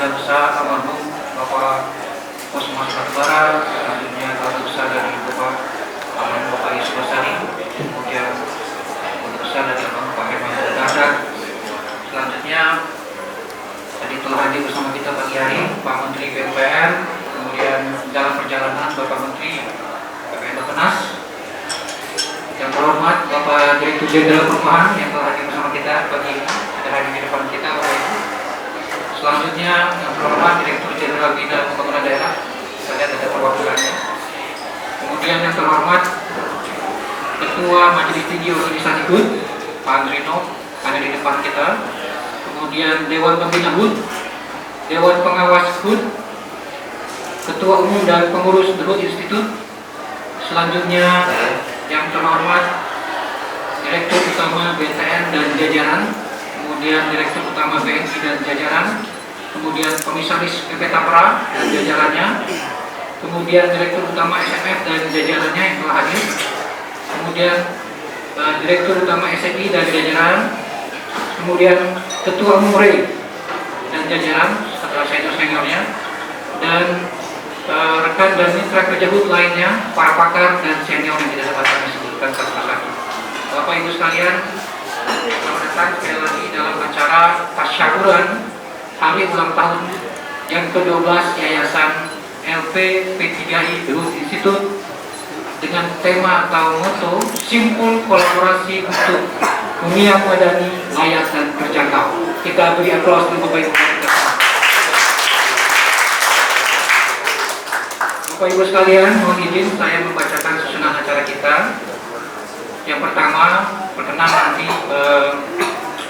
keluarga besar almarhum Bapak Osman Batubara, selanjutnya keluarga besar dari Bapak Yusuf Basari, kemudian keluarga besar dari Pak Herman Dardak. Selanjutnya tadi telah hadir bersama kita pagi hari Pak Menteri PUPR, kemudian dalam perjalanan Bapak Menteri PPN Bappenas, yang terhormat Bapak Direktur Jenderal Perumahan yang telah hadir bersama kita pagi ini, ada hadir di depan kita Bapak Ibu. Selanjutnya yang terhormat Direktur Jenderal Bina Pembangunan Daerah, saya ada perwakilannya. Kemudian yang terhormat Ketua Majelis Tinggi Organisasi HUT Pak Andrino ada di depan kita. Kemudian Dewan Pembina HUT, Dewan Pengawas HUT, Ketua Umum dan Pengurus HUT Institute. Selanjutnya yang terhormat Direktur Utama BTN dan jajaran, kemudian Direktur Utama BNI dan jajaran, kemudian Komisaris PP Tapra dan jajarannya, kemudian Direktur Utama SMF dan jajarannya yang telah hadir, kemudian Direktur Utama SNI dan jajaran, kemudian Ketua Umum REI dan jajaran setelah senior-seniornya, dan rekan dan mitra kerja HUT lainnya, para pakar dan senior yang tidak dapat kami sebutkan satu-satu. Bapak Ibu sekalian, selamat datang sekali lagi dalam acara tasyawuran hari ulang tahun yang ke-12 Yayasan LP P3I HUT Institute dengan tema atau motto Simpul Kolaborasi untuk Dunia Madani Layak dan Terjangkau. Kita beri aplaus untuk Bapak Ibu. Bapak Ibu sekalian, mohon izin saya membacakan susunan acara kita. Yang pertama, perkenan nanti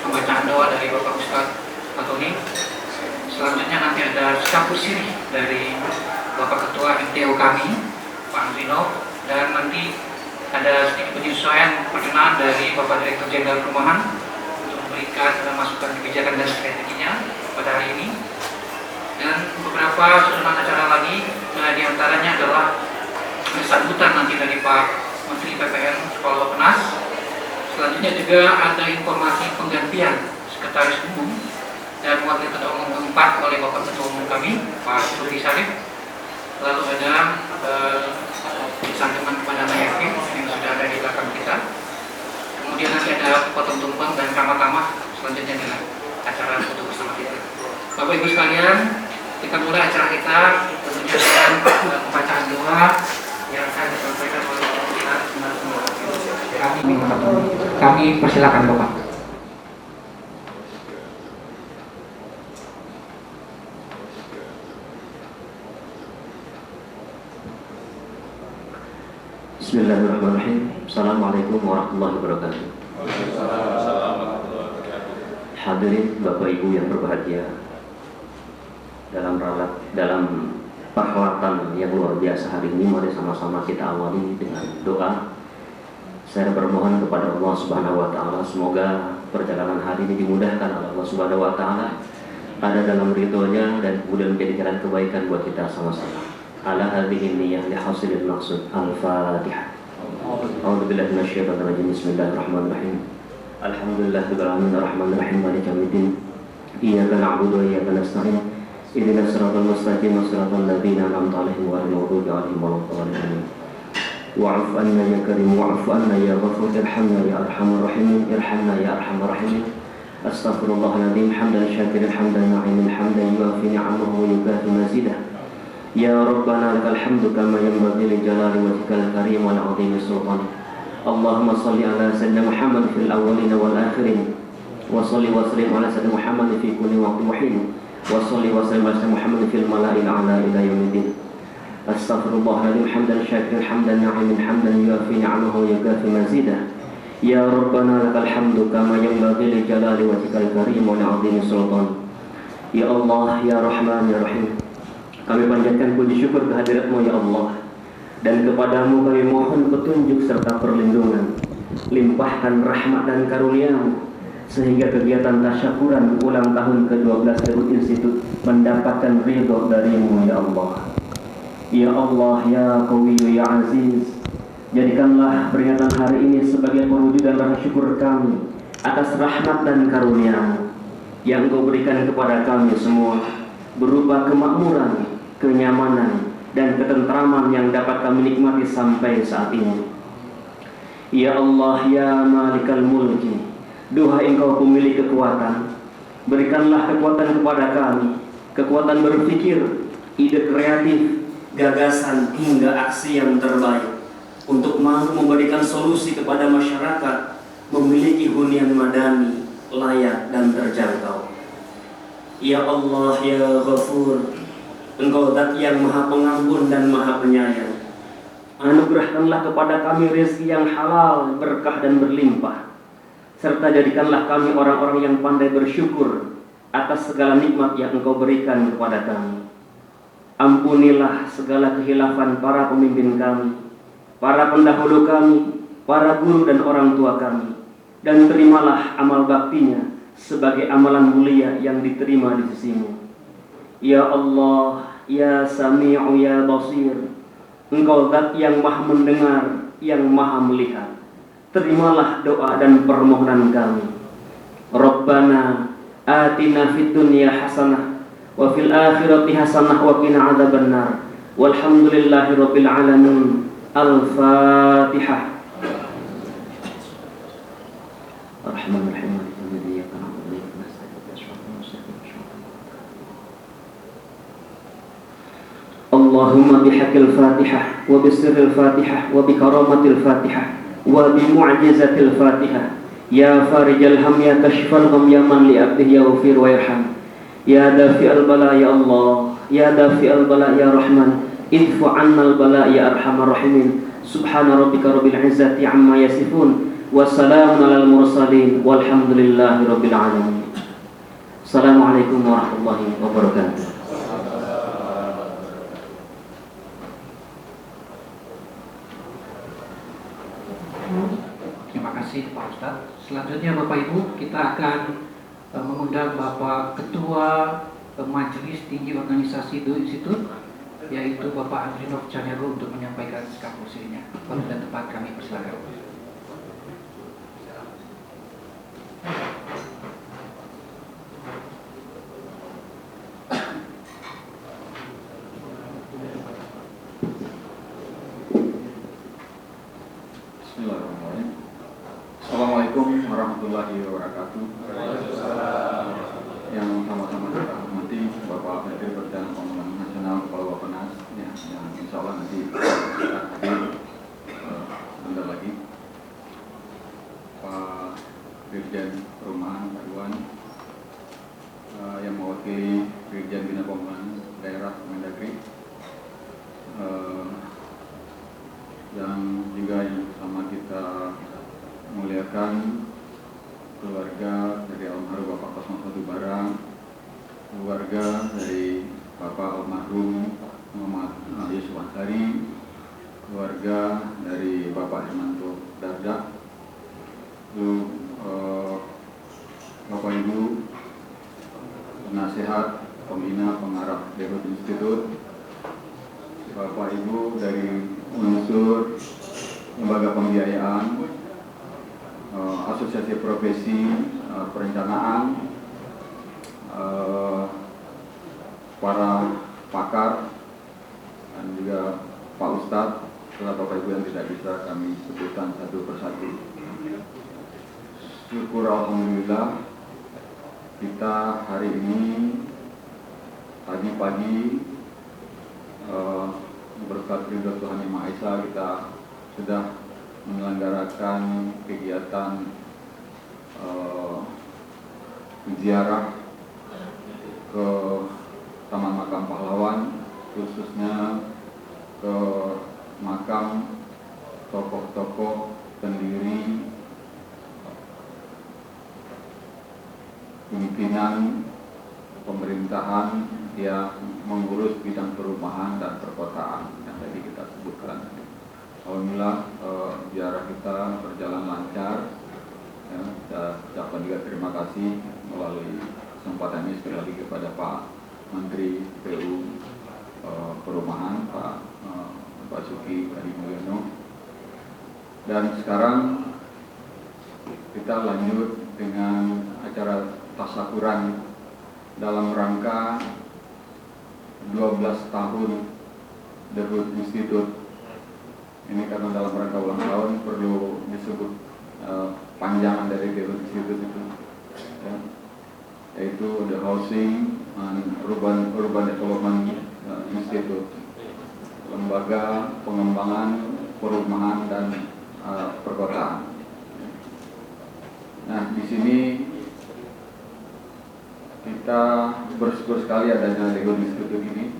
pembacaan doa dari Bapak Ustadz Antoni. Selanjutnya nanti ada campur sirih dari Bapak Ketua MTO kami, Pak Andrino, dan nanti ada sedikit penyesuaian perkenalan dari Bapak Direktur Jenderal Perumahan untuk memberikan masukan kebijakan dan strateginya pada hari ini. Dan beberapa susunan acara lagi, diantaranya adalah sambutan nanti dari Pak Menteri PPN Kepala Bappenas. Selanjutnya juga ada informasi penggantian Sekretaris Umum dan Wakil Ketua Umum keempat oleh Bapak Ketua Umum kami, Pak Suri Sarif. Lalu ada santunan kepada Mayaki yang sudah ada di belakang kita. Kemudian nanti ada potong tumpeng dan ramah-tamah selanjutnya dengan acara foto bersama kita. Bapak Ibu sekalian, kita mulai acara kita tentunya dengan pembacaan doa yang akan disampaikan oleh kami persilakan Bapak. Bismillahirrahmanirrahim. Assalamualaikum warahmatullahi wabarakatuh. Hadirin Bapak Ibu yang berbahagia, dalam perhelatan yang luar biasa hari ini, mari sama-sama kita awali dengan doa. Saya bermohon kepada Allah Subhanahu wa taala semoga perjalanan hari ini dimudahkan oleh Allah Subhanahu wa taala, ada dalam ridhonya dan kemudian menjadi jalan kebaikan buat kita sama-sama. Ala hadhihi niyyah li hasilil maqsud. Al-Fatihah. A'udzu billahi minasyaitonir rajim. Bismillahirrahmanirrahim. Alhamdulillahirabbil alamin arrahmanir rahim maliki yaumiddin. Iyyaka na'budu wa iyyaka nasta'in. Ihdinas siratal mustaqim siratal ladzina an'amta 'alaihim ghairil maghdubi 'alaihim waladdallin. Wa'fu anna ya karim wa'fu anna ya ghafur irhamna ya arhamar rahimin irhamna ya arhamar rahimin. Astaghfirullahaladzim hamdan syakiran hamdan na'imin hamdan yuafi ni'amahu wa yukafi mazidah. Ya Rabbana lakal hamdu kama yanbaghi li jalali wajhikal karim wal 'azimi sultan. Allahumma shalli ala sayyidina Muhammad fil awwalin wal akhirin wa shalli wa sallim ala sayyidina Muhammad fi kulli waqtin wa hin wa shalli wa sallim ala sayyidina Muhammad fil mala'il a'la ila yaumiddin. Astaghfirullahaladzim hamdan syakiran hamdan na'imin hamdan yuafi ni'amahu wa yukafi mazidah. Ya Rabbana lakal hamdu kama yanbaghi li jalali wajhikal karim wal 'azimi sultan. Ya Allah, ya Rahman, ya Rahim, kami panjatkan puji syukur kehadirat-Mu ya Allah, dan kepadamu kami mohon petunjuk serta perlindungan. Limpahkan rahmat dan karunia-Mu sehingga kegiatan tasyakuran ulang tahun ke-12 HUT Institute mendapatkan ridho dari-Mu ya Allah. Ya Allah, ya Qawiyyu, ya Aziz, jadikanlah peringatan hari ini sebagai perwujudan rasa syukur kami atas rahmat dan karunia-Mu yang Engkau berikan kepada kami semua. berupa kemakmuran, kenyamanan, dan ketentraman yang dapat kami nikmati sampai saat ini. Ya Allah, ya Malikal Mulki, duhai Engkau pemilik kekuatan, berikanlah kekuatan kepada kami, kekuatan berpikir, ide kreatif, gagasan hingga aksi yang terbaik untuk mampu memberikan solusi kepada masyarakat memiliki hunian madani layak dan terjangkau. Ya Allah, ya Ghafur, Engkau Zat yang Maha Pengampun dan Maha Penyayang. Anugerahkanlah kepada kami rezeki yang halal, berkah dan berlimpah, serta jadikanlah kami orang-orang yang pandai bersyukur atas segala nikmat yang Engkau berikan kepada kami. Ampunilah segala khilafan para pemimpin kami, para pendahulu kami, para guru dan orang tua kami, dan terimalah amal baktinya sebagai amalan mulia yang diterima di sisi-Mu. Ya Allah, ya Sami'u, ya Basir, Engkau Zat yang Maha mendengar, yang Maha melihat. Terimalah doa dan permohonan kami. Rabbana atina fid dunya hasanah wa fil akhirati hasanah wa qina adzabannar. Walhamdulillahi rabbil alamin. Al-Fatihah. Ar-Rahmanir-Rahim. Allahumma bihaqqil Fatihah wa bisirril Fatihah wa bikaramatil Fatihah wa bimu'jizatil Fatihah. Ya farijal ham, ya kashfal gham, ya man li abdihi yaghfir wa yarham. Ya dafi'al bala ya Allah, ya dafi'al bala ya Rahman, idfu 'annal bala ya arhamar rahimin. Subhana rabbika rabbil izzati 'amma yasifun wa salamun 'alal mursalin walhamdulillahi rabbil alamin. Assalamualaikum warahmatullahi wabarakatuh. Terima kasih Pak Ustadz. Selanjutnya Bapak Ibu, kita akan mengundang Bapak Ketua Majelis Tinggi Organisasi Do Institute, yaitu Bapak Andrinov Caniago, untuk menyampaikan sikap posinya. Waktu dan tempat kami persilakan. Bismillahirrahmanirrahim. Assalamualaikum warahmatullahi wabarakatuh. Yang sama-sama kita hormati Bapak Menteri Pertahanan Pembangunan Nasional, Kepala Bappenas, yang insya Allah nanti kita hadir bentar lagi. Pak Dirjen Perumahan Pak Iwan, yang mewakili Dirjen Bina Pembangunan Daerah Kemendagri, yang juga yang sama kita muliakan keluarga dari almarhum Bapak 01 Barang, keluarga dari Bapak almarhum Muhammad Yusuf Ansari, keluarga dari Bapak Hermanto Dardak, Bapak Ibu penasehat, pembina, pengarah Dehut Institute, Bapak Ibu dari unsur lembaga pembiayaan, asosiasi profesi perencanaan, para pakar, dan juga Pak Ustadz, serta Bapak Ibu yang tidak bisa kami sebutkan satu persatu. Syukur alhamdulillah, kita hari ini pagi-pagi berkat ridho Tuhan Yang Maha Esa, kita sudah menyelenggarakan kegiatan ziarah ke Taman Makam Pahlawan, khususnya ke makam tokoh-tokoh pendiri pimpinan pemerintahan yang mengurus bidang perumahan dan perkotaan yang tadi kita sebutkan. Alhamdulillah ziarah kita berjalan lancar. Ya, saya ucapkan juga terima kasih melalui kesempatan ini sekali lagi kepada Pak Menteri PU Perumahan, Pak Basuki Hadi Mulyono. Dan sekarang kita lanjut dengan acara tasyakuran dalam rangka 12 tahun debut institut ini, karena dalam rangka ulang tahun perlu disebut panjangan dari debut institut itu, ya, yaitu The Housing and Urban Development Institute, lembaga pengembangan perumahan dan perkotaan. Nah, di sini kita bersyukur sekali adanya Lego Institute ini,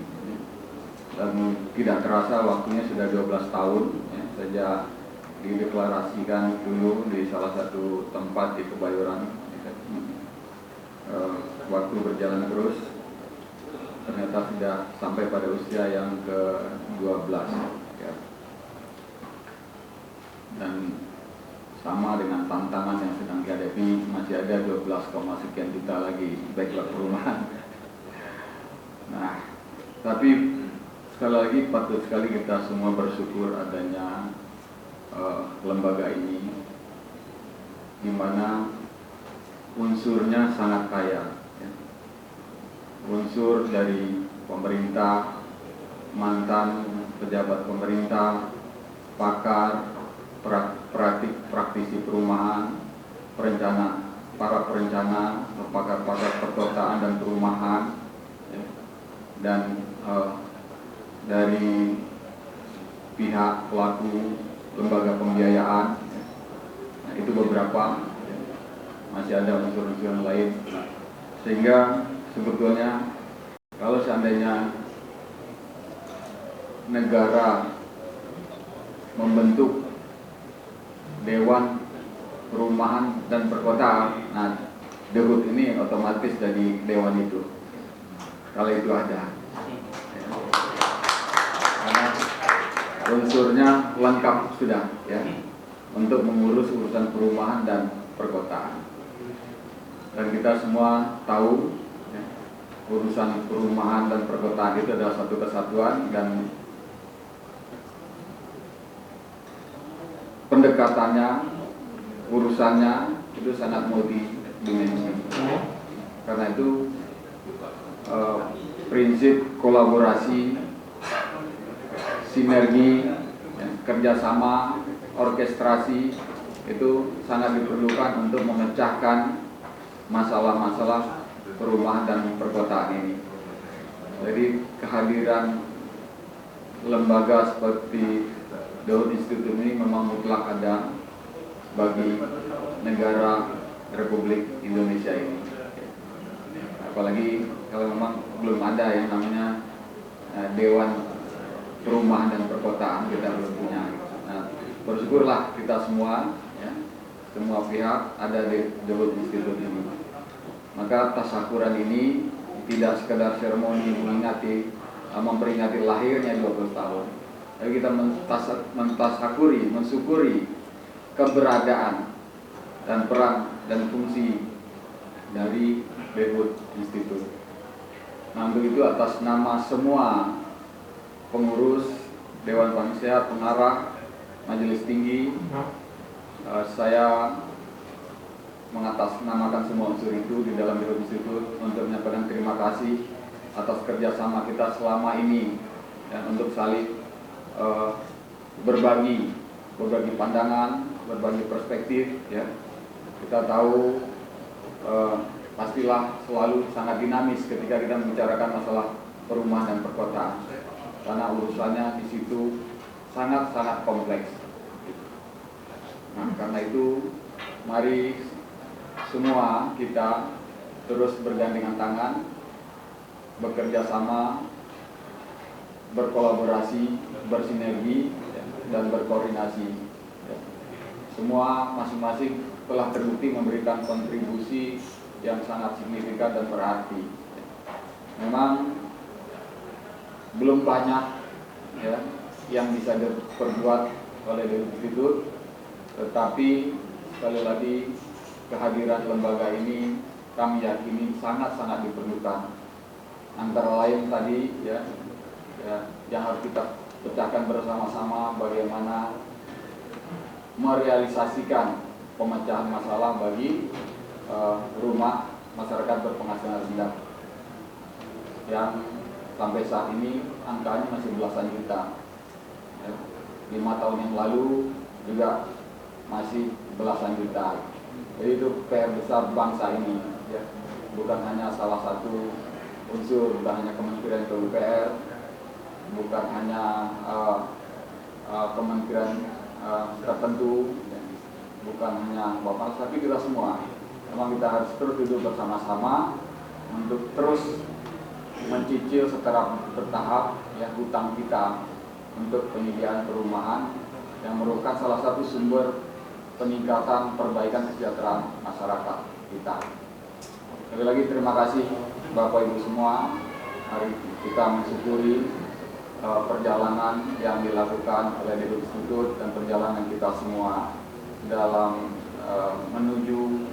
dan tidak terasa waktunya sudah 12 tahun ya, sejak dideklarasikan dulu di salah satu tempat di Kebayoran. Waktu berjalan terus, ternyata sudah sampai pada usia yang ke-12 ya. Dan sama dengan tantangan yang sedang dihadapi, masih ada 12, sekian juta lagi backlog perumahan. Nah, tapi sekali lagi patut sekali kita semua bersyukur adanya lembaga ini, di mana unsurnya sangat kaya, ya. Unsur dari pemerintah, mantan pejabat pemerintah, pakar, praktisi perumahan, para perencana, pakar-pakar perkotaan dan perumahan, ya. Dan dari pihak pelaku lembaga pembiayaan, ya. Nah, itu beberapa, ya. Masih ada unsur-unsur lain, sehingga sebetulnya kalau seandainya negara membentuk Dewan Perumahan dan Perkotaan, nah debut ini otomatis dari dewan itu, kalau itu ada, karena unsurnya lengkap sudah, ya, untuk mengurus urusan perumahan dan perkotaan. Dan kita semua tahu, ya, urusan perumahan dan perkotaan itu adalah satu kesatuan, dan pendekatannya, urusannya itu sangat multidimensi. Karena itu prinsip kolaborasi, sinergi, ya, kerjasama, orkestrasi itu sangat diperlukan untuk memecahkan masalah-masalah perumahan dan perkotaan ini. Jadi kehadiran lembaga seperti Dewan Institute ini memang mutlak ada bagi negara Republik Indonesia ini. Apalagi kalau memang belum ada yang namanya Dewan Perumahan dan Perkotaan, kita belum punya. Nah, bersyukurlah kita semua, ya, semua pihak ada di Dewan Institute ini. Maka tasyakuran ini tidak sekedar seremoni memperingati lahirnya 20 tahun. Tapi kita mensyukuri keberadaan dan peran dan fungsi dari Dewan Institute. Nah, untuk itu atas nama semua pengurus, Dewan Panitia, pengarah, Majelis Tinggi, saya mengatasnamakan semua unsur itu di dalam Dewan Institute untuk menyampaikan terima kasih atas kerjasama kita selama ini, dan untuk saling berbagi pandangan, berbagi perspektif, ya. Kita tahu pastilah selalu sangat dinamis ketika kita membicarakan masalah perumahan dan perkotaan, karena urusannya di situ sangat-sangat kompleks. Nah, karena itu mari semua kita terus bergandengan tangan, bekerja sama, berkolaborasi, bersinergi, dan berkoordinasi. Semua masing-masing telah terbukti memberikan kontribusi yang sangat signifikan dan berarti. Memang belum banyak, ya, yang bisa diperbuat oleh Dewan Institute, tetapi sekali lagi kehadiran lembaga ini kami yakini sangat-sangat diperlukan. Antara lain tadi, ya, yang harus kita pecahkan bersama-sama bagaimana merealisasikan pemecahan masalah bagi rumah masyarakat berpenghasilan rendah yang sampai saat ini angkanya masih belasan juta. Ya. 5 tahun yang lalu juga masih belasan juta. Jadi itu PR besar bangsa ini, ya. Bukan hanya salah satu unsur, bukan hanya Kementerian PUPR, bukan hanya kementerian tertentu, ya. Bukan hanya Bapak, tapi kita semua. Memang kita harus terus duduk bersama-sama untuk terus mencicil secara bertahap ya hutang kita untuk penyediaan perumahan yang merupakan salah satu sumber peningkatan perbaikan kesejahteraan masyarakat kita. Sekali lagi terima kasih Bapak Ibu semua. Hari kita mensyukuri perjalanan yang dilakukan oleh Debut Institut dan perjalanan kita semua dalam menuju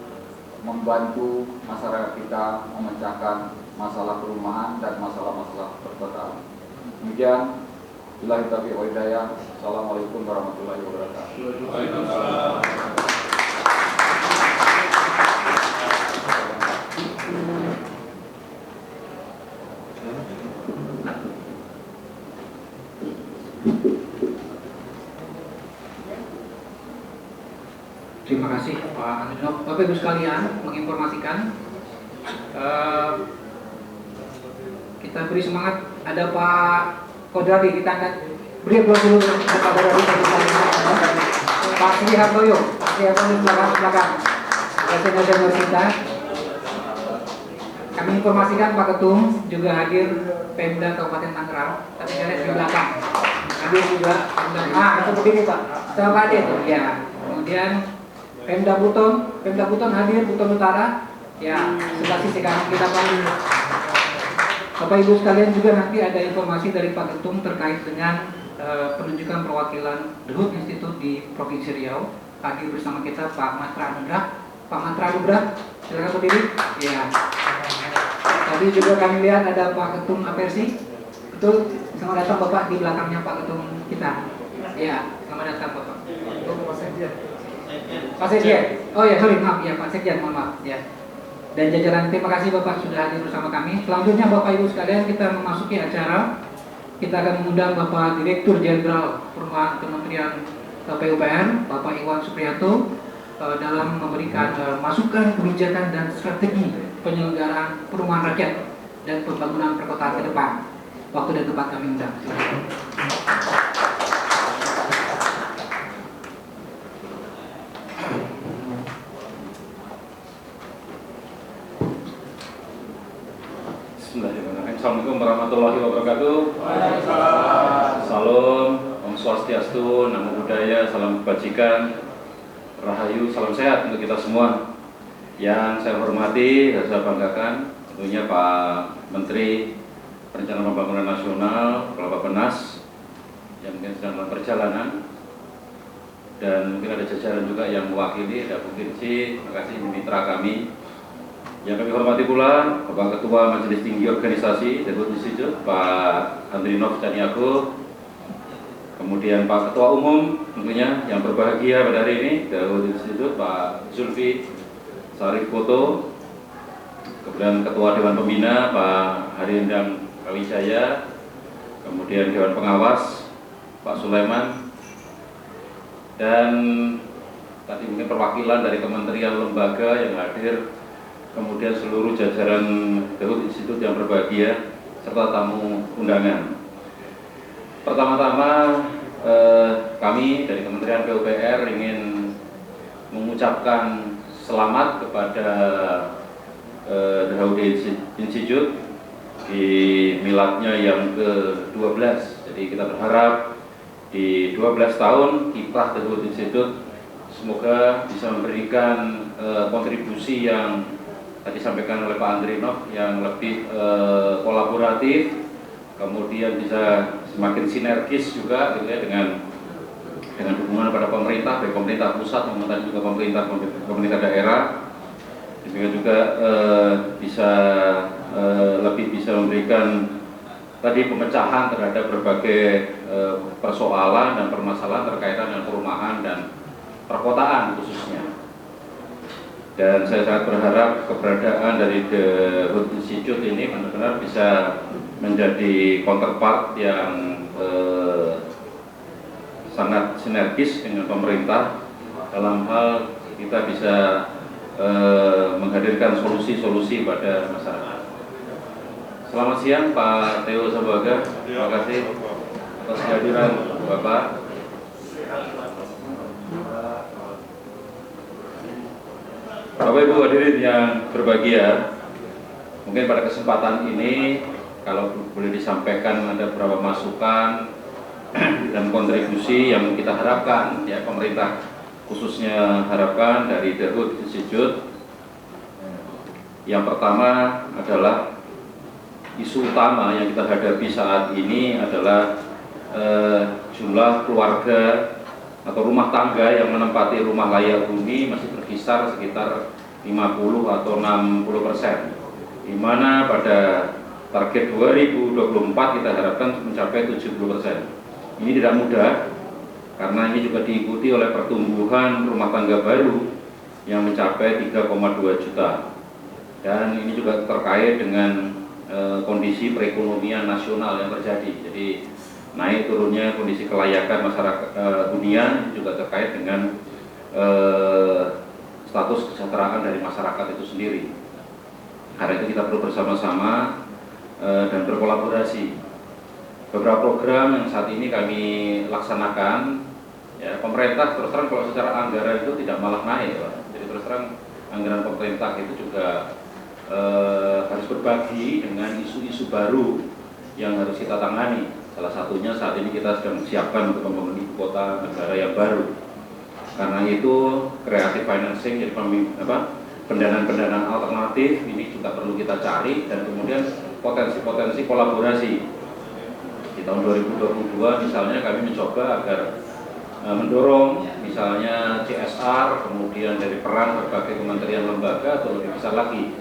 membantu masyarakat kita memecahkan masalah perumahan dan masalah-masalah perkotaan. Demikian, billahi taufiq wal hidayah. Assalamualaikum warahmatullahi wabarakatuh. Waalaikumsalam. Terima kasih Pak Andrinov. Bapak Ibu sekalian, menginformasikan kita beri semangat. Ada Pak Kodradi, kita akan beri aplaus dulu Pak Kodradi. Pak Sri Hartoyo, belakang senior kita. Kami informasikan Pak Ketum juga hadir, Pemda Kabupaten Tangerang, tapi saya lihat di belakang hadir juga Pemda. Itu begini Pak, sama Pak Ade tuh ya. Kemudian Pemda Buton hadir, Buton Utara ya, sebelah sisi kanan kita Pak. Bapak Ibu sekalian, juga nanti ada informasi dari Pak Ketum terkait dengan penunjukan perwakilan The Hood Institute di Provinsi Riau. Hadir bersama kita Pak Matra Anugrah. Pak Matra Anugrah, silakan berdiri. Ya. Tadi juga kami lihat ada Pak Ketum Apersi. Betul, selamat datang Bapak di belakangnya Pak Ketum kita. Ya, selamat datang Bapak. Pak Sekjen. Oh ya, sorry, maaf ya Pak Sekjen, mohon maaf ya. Dan jajaran, terima kasih Bapak sudah hadir bersama kami. Selanjutnya Bapak Ibu sekalian, kita memasuki acara. Kita akan mengundang Bapak Direktur Jenderal Perumahan Kementerian PUPR, Bapak Iwan Supriyanto, dalam memberikan masukan kebijakan dan strategi penyelenggaraan perumahan rakyat dan pembangunan perkotaan ke depan. Waktu dan tempat kami undang. Bismillahirrahmanirrahim. Assalamualaikum warahmatullahi wabarakatuh. Salam, Om Swastiastu, Namo Buddhaya, salam kebajikan, Rahayu, salam sehat untuk kita semua. Yang saya hormati dan saya banggakan tentunya Pak Menteri Perencanaan Pembangunan Nasional, Kepala Bappenas yang mungkin sedang dalam perjalanan, dan mungkin ada jajaran juga yang mewakili, ada Bu Dirci, terima kasih mitra kami. Yang kami hormati pula Bapak Ketua Majelis Tinggi Organisasi The Hood Institute, Pak Andrinov Caniago, kemudian Pak Ketua Umum tentunya yang berbahagia pada hari ini The Hood Institute, Pak Zulfi Sarif Koto, kemudian Ketua Dewan Pembina Pak Harindang Kawijaya, kemudian Dewan Pengawas Pak Sulaiman, dan tadi mungkin perwakilan dari kementerian lembaga yang hadir, kemudian seluruh jajaran The Hood Institute yang berbahagia, serta tamu undangan. Pertama-tama kami dari Kementerian PUPR ingin mengucapkan selamat kepada The Hood Institute di miladnya yang ke-12. Jadi kita berharap di 12 tahun kiprah The Hood Institute semoga bisa memberikan kontribusi yang tadi disampaikan oleh Pak Andrinov, yang lebih kolaboratif, kemudian bisa semakin sinergis juga gitu ya, dengan dukungan pada pemerintah, baik pemerintah pusat maupun juga pemerintah daerah. Demikian juga bisa lebih bisa memberikan tadi pemecahan terhadap berbagai persoalan dan permasalahan terkaitan dengan perumahan dan perkotaan khususnya. Dan saya sangat berharap keberadaan dari The Hood Institute ini benar-benar bisa menjadi counterpart yang sangat sinergis dengan pemerintah dalam hal kita bisa menghadirkan solusi-solusi pada masyarakat. Selamat siang Pak Theo Sambuaga, terima kasih atas kehadiran Bapak. Bapak Ibu hadirin yang berbahagia, mungkin pada kesempatan ini kalau boleh disampaikan ada beberapa masukan dan kontribusi yang kita harapkan, ya pemerintah khususnya harapkan dari The Hood Institute. Yang pertama adalah isu utama yang kita hadapi saat ini adalah jumlah keluarga atau rumah tangga yang menempati rumah layak huni masih berkisar sekitar 50 atau 60%, di mana pada target 2024 kita harapkan mencapai 70%. Ini tidak mudah karena ini juga diikuti oleh pertumbuhan rumah tangga baru yang mencapai 3,2 juta, dan ini juga terkait dengan kondisi perekonomian nasional yang terjadi. Jadi naik turunnya kondisi kelayakan masyarakat hunian juga terkait dengan status kesejahteraan dari masyarakat itu sendiri. Karena itu kita perlu bersama-sama dan berkolaborasi. Beberapa program yang saat ini kami laksanakan, ya pemerintah terus terang kalau secara anggaran itu tidak malah naik, Pak. Jadi terus terang anggaran pemerintah itu juga harus berbagi dengan isu-isu baru yang harus kita tangani. Salah satunya saat ini kita sedang siapkan untuk membangun ibu kota negara yang baru. Karena itu creative financing, jadi pendanaan-pendanaan alternatif ini juga perlu kita cari, dan kemudian potensi-potensi kolaborasi. Di tahun 2022 misalnya kami mencoba agar mendorong misalnya CSR, kemudian dari peran berbagai kementerian lembaga atau lebih besar lagi.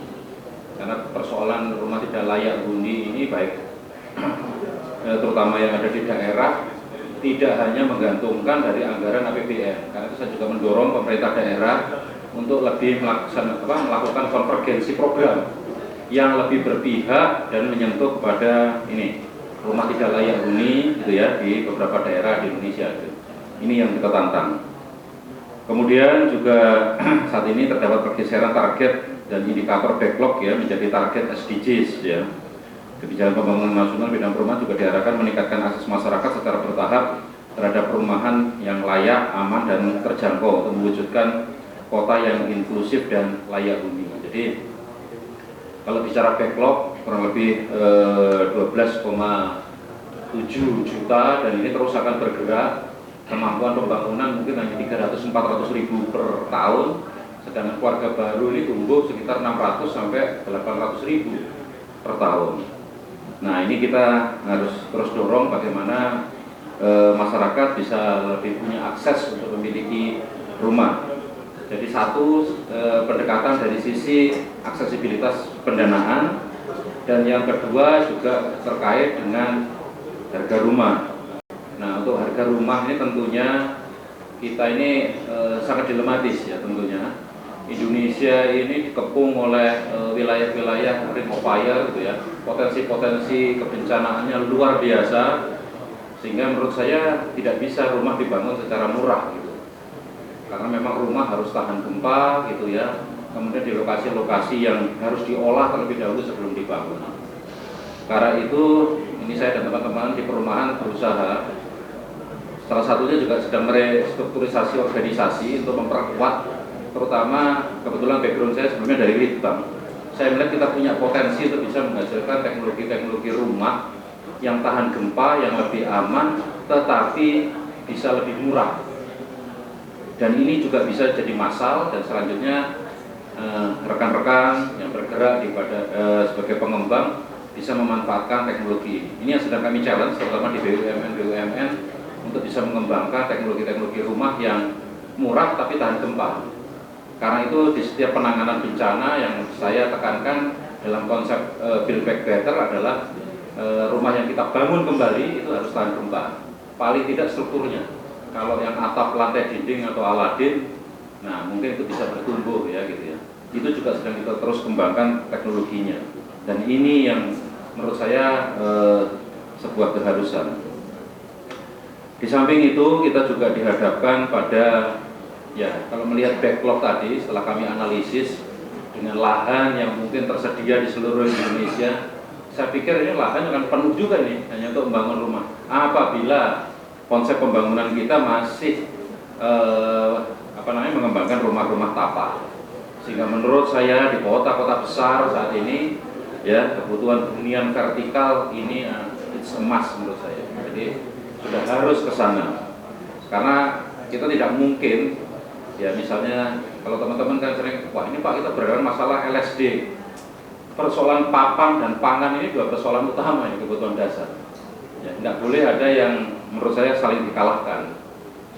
Karena persoalan rumah tidak layak huni ini baik terutama yang ada di daerah tidak hanya menggantungkan dari anggaran APBN. Karena itu saya juga mendorong pemerintah daerah untuk lebih melakukan konvergensi program yang lebih berpihak dan menyentuh kepada ini rumah tidak layak huni gitu ya di beberapa daerah di Indonesia gitu. Ini yang kita tantang. Kemudian juga saat ini terdapat pergeseran target dan indikator backlog ya menjadi target SDGs ya. Kebijakan pembangunan nasional bidang perumahan juga diarahkan meningkatkan akses masyarakat secara bertahap terhadap perumahan yang layak, aman dan terjangkau untuk mewujudkan kota yang inklusif dan layak huni. Jadi kalau bicara backlog kurang lebih 12,7 juta, dan ini terus akan bergerak. Kemampuan pembangunan mungkin hanya 300-400 ribu per tahun, sedangkan keluarga baru ini tumbuh sekitar 600 sampai 800 ribu per tahun. Nah ini kita harus terus dorong bagaimana masyarakat bisa lebih punya akses untuk memiliki rumah. Jadi satu pendekatan dari sisi aksesibilitas pendanaan, dan yang kedua juga terkait dengan harga rumah. Nah untuk harga rumah ini tentunya kita ini sangat dilematis ya tentunya. Indonesia ini dikepung oleh wilayah-wilayah ring of fire gitu ya, potensi-potensi kebencanaannya luar biasa, sehingga menurut saya tidak bisa rumah dibangun secara murah gitu. Karena memang rumah harus tahan gempa gitu ya, kemudian di lokasi-lokasi yang harus diolah terlebih dahulu sebelum dibangun. Karena itu ini saya dan teman-teman di perumahan berusaha, salah satunya juga sedang merestrukturisasi organisasi untuk memperkuat, terutama kebetulan background saya sebelumnya dari Litbang. Saya melihat kita punya potensi untuk bisa menghasilkan teknologi-teknologi rumah yang tahan gempa, yang lebih aman, tetapi bisa lebih murah. Dan ini juga bisa jadi massal, dan selanjutnya rekan-rekan yang bergerak sebagai pengembang bisa memanfaatkan teknologi ini. Ini yang sedang kami challenge, terutama di BUMN untuk bisa mengembangkan teknologi-teknologi rumah yang murah tapi tahan gempa. Karena itu di setiap penanganan bencana yang saya tekankan dalam konsep Build Back Better adalah rumah yang kita bangun kembali itu harus tahan gempa. Paling tidak strukturnya. Kalau yang atap, lantai, dinding atau aladin, nah mungkin itu bisa bertumbuh ya gitu. gitu ya. Itu juga sedang kita terus kembangkan teknologinya. Dan ini yang menurut saya sebuah keharusan. Di samping itu kita juga dihadapkan pada, ya kalau melihat backlog tadi setelah kami analisis dengan lahan yang mungkin tersedia di seluruh Indonesia, saya pikir ini lahan akan penuh juga nih hanya untuk membangun rumah. Apabila konsep pembangunan kita masih mengembangkan rumah-rumah tapak, sehingga menurut saya di kota-kota besar saat ini ya kebutuhan hunian vertikal ini it's a must menurut saya. Jadi sudah harus ke sana karena kita tidak mungkin ya misalnya kalau teman-teman kan sering wah ini Pak kita berhadapan masalah LSD, persoalan papan dan pangan ini dua persoalan utama ini kebutuhan dasar ya, tidak boleh ada yang menurut saya saling dikalahkan.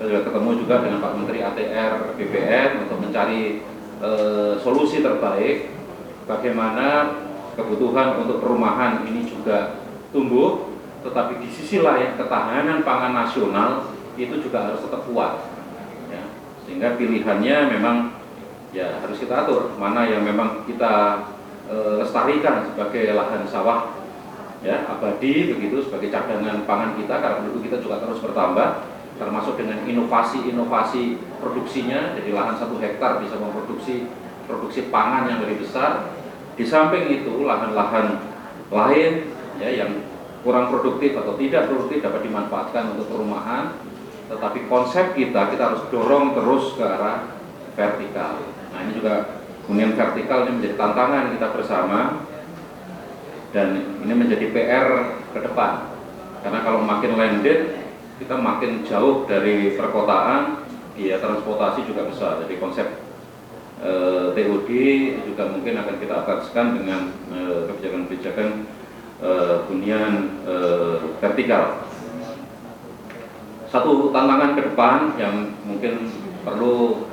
Saya sudah ketemu juga dengan Pak Menteri ATR BPN untuk mencari solusi terbaik bagaimana kebutuhan untuk perumahan ini juga tumbuh, tetapi di sisi lain ketahanan pangan nasional itu juga harus tetap kuat ya. Sehingga pilihannya memang ya harus kita atur mana yang memang kita lestarikan sebagai lahan sawah ya abadi begitu sebagai cadangan pangan kita, karena penduduk kita juga terus bertambah, termasuk dengan inovasi produksinya, jadi lahan 1 hektar bisa memproduksi pangan yang lebih besar. Di samping itu lahan-lahan lain ya yang kurang produktif atau tidak produktif dapat dimanfaatkan untuk perumahan, tetapi konsep kita harus dorong terus ke arah vertikal. Nah ini juga hunian vertikal ini menjadi tantangan kita bersama dan ini menjadi PR ke depan, karena kalau makin landed kita makin jauh dari perkotaan, biaya transportasi juga besar. Jadi konsep TOD juga mungkin akan kita aplikasikan dengan kebijakan-kebijakan hunian vertikal. Satu tantangan ke depan yang mungkin perlu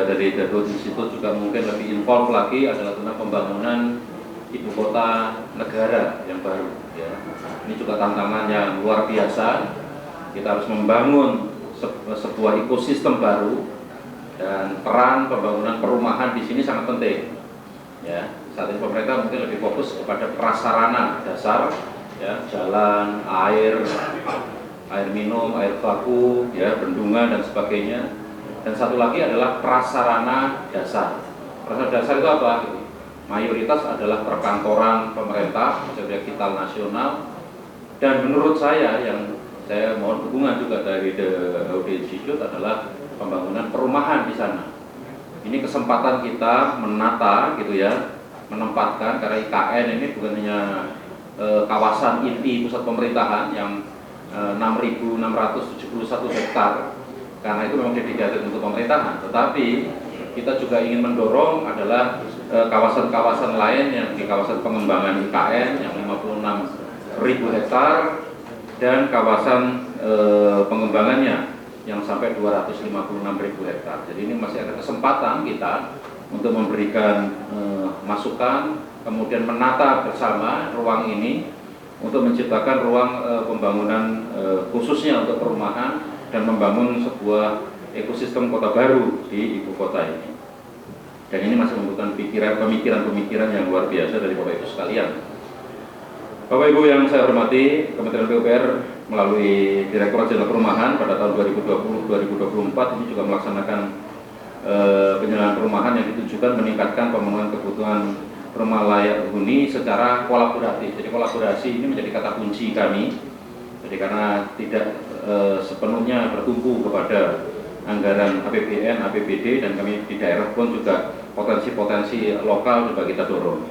dari Darut Institut juga mungkin lebih involve lagi adalah tentang pembangunan ibu kota negara yang baru. Ya. Ini juga tantangan yang luar biasa. Kita harus membangun sebuah ekosistem baru dan peran pembangunan perumahan di sini sangat penting. Ya, saat ini pemerintah mungkin lebih fokus kepada prasarana dasar, ya, jalan, air minum, air baku, ya, bendungan dan sebagainya. Dan satu lagi adalah prasarana dasar. Prasarana dasar itu apa? Mayoritas adalah perkantoran pemerintah, misalnya Kital Nasional. Dan menurut saya yang saya mohon dukungan juga dari DOD Institute adalah pembangunan perumahan di sana. Ini kesempatan kita menata gitu ya, menempatkan, karena IKN ini bukan hanya kawasan inti pusat pemerintahan yang 6.671 hektar, karena itu memang dedicated untuk pemerintahan, tetapi kita juga ingin mendorong adalah kawasan-kawasan lain yang di kawasan pengembangan IKN yang 56.000 hektar dan kawasan pengembangannya yang sampai 256.000 hektar. Jadi ini masih ada kesempatan kita untuk memberikan masukan, kemudian menata bersama ruang ini untuk menciptakan ruang pembangunan khususnya untuk perumahan dan membangun sebuah ekosistem kota baru di ibu kota ini. Dan ini masih membutuhkan pemikiran-pemikiran yang luar biasa dari Bapak Ibu sekalian. Bapak Ibu yang saya hormati, Kementerian PUPR melalui Direktorat Jenderal Perumahan pada tahun 2020-2024 ini juga melaksanakan penyelenggaraan perumahan yang ditujukan meningkatkan pembangunan kebutuhan rumah layak huni secara kolaboratif. Jadi kolaborasi ini menjadi kata kunci kami. Jadi karena tidak sepenuhnya bertumpu kepada anggaran APBN, APBD, dan kami di daerah pun juga potensi-potensi lokal juga kita dorong.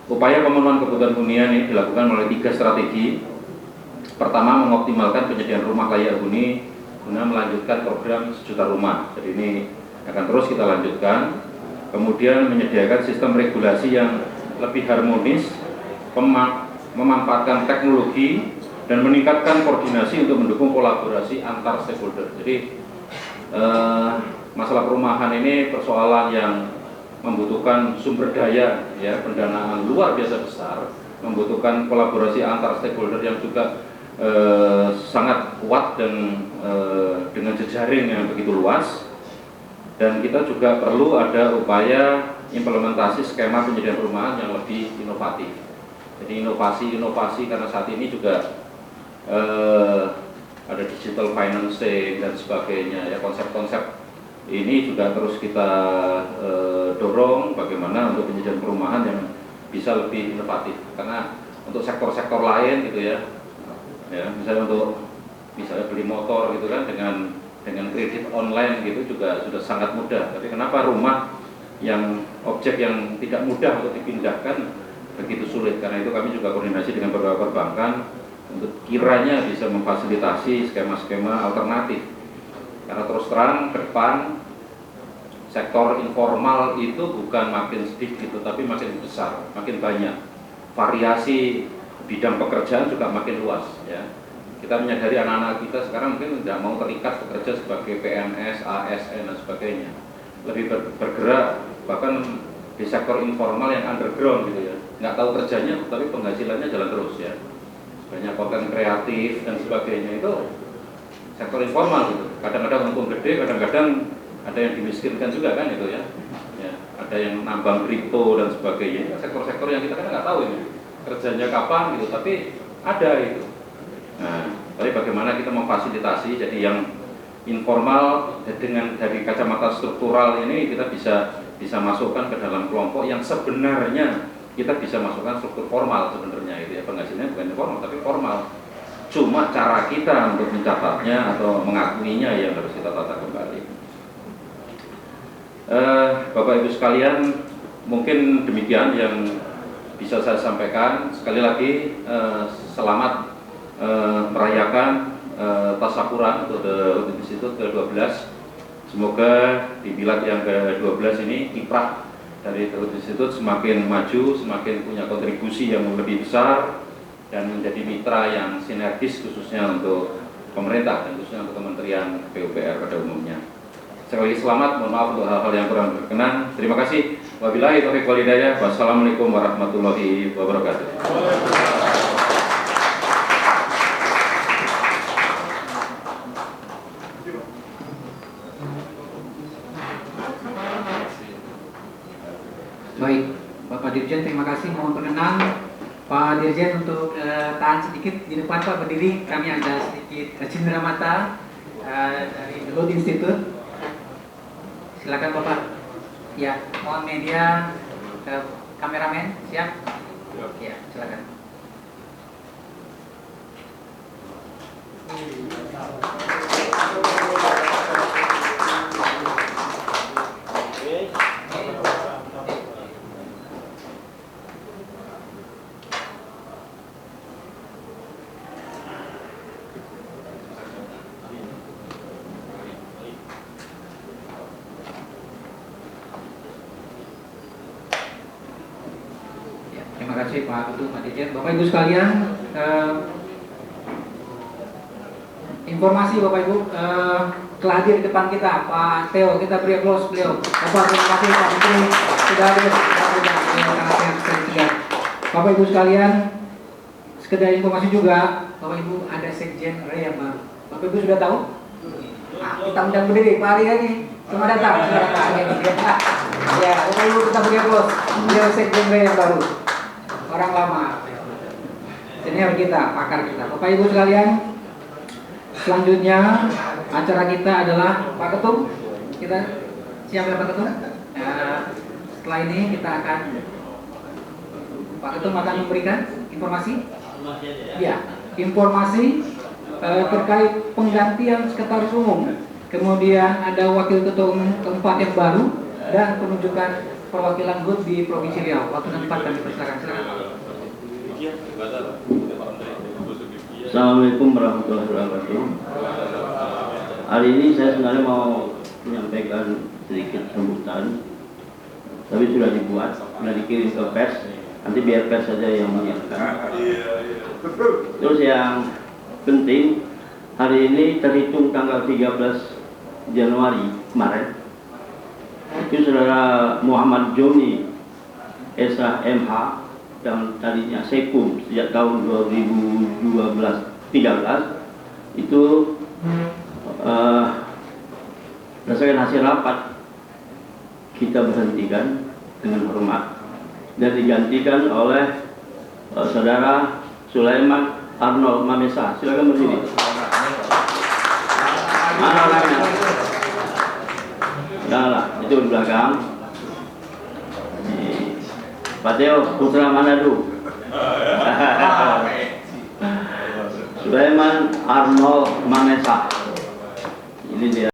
Upaya pemenuhan kebutuhan hunian ini dilakukan melalui 3 strategi. Pertama, mengoptimalkan penyediaan rumah layak huni guna melanjutkan program 1 juta rumah. Jadi ini akan terus kita lanjutkan. Kemudian menyediakan sistem regulasi yang lebih harmonis, memanfaatkan teknologi dan meningkatkan koordinasi untuk mendukung kolaborasi antar stakeholder. Jadi masalah perumahan ini persoalan yang membutuhkan sumber daya, ya, pendanaan luar biasa besar, membutuhkan kolaborasi antar stakeholder yang juga sangat kuat dan dengan jejaring yang begitu luas. Dan kita juga perlu ada upaya implementasi skema penyediaan perumahan yang lebih inovatif. Jadi inovasi karena saat ini juga ada digital financing dan sebagainya, ya konsep-konsep ini juga terus kita dorong bagaimana untuk penyediaan perumahan yang bisa lebih inovatif. Karena untuk sektor-sektor lain gitu ya misalnya misalnya beli motor gitu kan dengan kredit online gitu juga sudah sangat mudah. Tapi kenapa rumah yang objek yang tidak mudah untuk dipindahkan begitu sulit? Karena itu kami juga koordinasi dengan beberapa perbankan untuk kiranya bisa memfasilitasi skema-skema alternatif. Karena terus terang ke depan sektor informal itu bukan makin sedikit tapi makin besar, makin banyak. Variasi bidang pekerjaan juga makin luas ya. Kita menyadari anak-anak kita sekarang mungkin tidak mau terikat bekerja sebagai PNS, ASN dan sebagainya. Lebih bergerak bahkan di sektor informal yang underground gitu ya. Nggak tahu kerjanya tapi penghasilannya jalan terus ya. Banyak konten kreatif dan sebagainya itu sektor informal gitu. Kadang-kadang untung gede, kadang-kadang ada yang dimiskinkan juga kan itu ya. Ada yang nambang kripto dan sebagainya. Ini sektor-sektor yang kita kan nggak tahu ini kerjanya kapan gitu, tapi ada itu. Nah, tapi bagaimana kita memfasilitasi jadi yang informal dengan dari kacamata struktural ini kita bisa masukkan ke dalam kelompok yang sebenarnya kita bisa masukkan struktur formal sebenarnya itu ya, penghasilannya bukan informal tapi formal. Cuma cara kita untuk mencatatnya atau mengakuinya yang harus kita tata kembali. Bapak Ibu sekalian, mungkin demikian yang bisa saya sampaikan. Sekali lagi selamat merayakan Tasyakuran untuk The Institute ke-12. Semoga di bilad yang ke-12 ini kiprah dari The Institute semakin maju, semakin punya kontribusi yang lebih besar dan menjadi mitra yang sinergis khususnya untuk pemerintah dan khususnya untuk Kementerian PUPR pada umumnya. Sekali lagi selamat, mohon maaf untuk hal-hal yang kurang berkenan. Terima kasih. Wabillahi taufiq wal hidayah. Wassalamualaikum warahmatullahi wabarakatuh. Baik, Bapak Dirjen, terima kasih. Mohon perkenan Pak Dirjen untuk tahan sedikit di depan Pak, berdiri. Kami ada sedikit cindera mata dari The Load Institute. Silakan Bapak. Ya, mohon media, kameramen, siap? Ya, silakan. Terima kasih Pak Ketua, Pak Dirjen. Bapak Ibu sekalian, informasi Bapak Ibu telah hadir di depan kita Pak Theo, kita beri aplaus beliau. Bapak, terima kasih Pak Menteri sudah hadir. Bapak Ibu sekalian, sekedar informasi juga, Bapak Ibu ada Sekjen RE yang baru. Bapak Ibu sudah tahu? Nah, kita undang berdiri Pak Ari ini. Selamat datang. Ya, Bapak Ibu kita beri aplaus. Beliau Sekjen RE yang baru. Orang lama, senior kita, pakar kita. Bapak Ibu sekalian, selanjutnya acara kita adalah Pak Ketum. Kita siap ya Pak Ketum? Setelah ini kita akan Pak Ketum akan memberikan informasi. Ya, informasi terkait penggantian sekretaris umum. Kemudian ada wakil ketua umum keempat yang baru dan penunjukan perwakilan HUT di Provinsi Riau. Waktu dan tempat kami persilakan. Assalamualaikum warahmatullahi wabarakatuh. Hari ini saya sebenarnya mau menyampaikan sedikit sambutan, tapi sudah dibuat, sudah dikirim ke pers. Nanti biar pers saja yang menyiapkan. Terus yang penting, hari ini terhitung tanggal 13 Januari kemarin, itu saudara Muhammad Joni Esa MH yang tadinya Sekum sejak tahun 2012-13 itu berdasarkan hasil rapat kita berhentikan dengan hormat dan digantikan oleh Saudara Sulaiman Arnold Mamesa. Silakan berdiri. Mana orangnya? Nah, itu di belakang. Pak Teo, putra Manado. Sulaiman Arnold Mamesa. Ini dia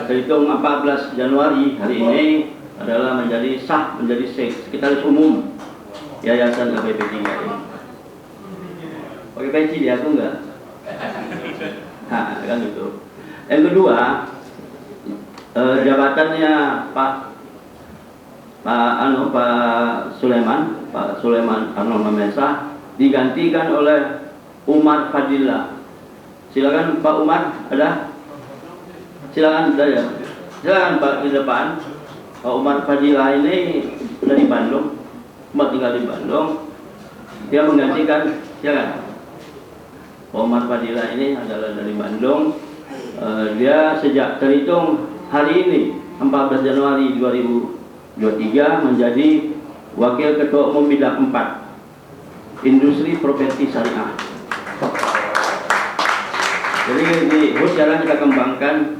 terhitung 14 Januari hari ini adalah menjadi sah menjadi sekretaris umum Yayasan APP 3 ini. Pakai peci dia aku enggak? Nah, kan gitu. Yang kedua, jabatannya Pak Sulaiman Arnold Mamesa digantikan oleh Umar Fadila. Silakan Pak Umar, ada? Silakan ya. Silakan Pak di depan. Pak Umar Fadila ini dari Bandung, tinggal di Bandung. Dia menggantikan, silakan. Pak Umar Fadila ini adalah dari Bandung. Dia sejak terhitung hari ini 14 Januari 2023 menjadi Wakil Ketua Umum Bidang 4 Industri Properti Syariah. Jadi di HUS sekarang kita kembangkan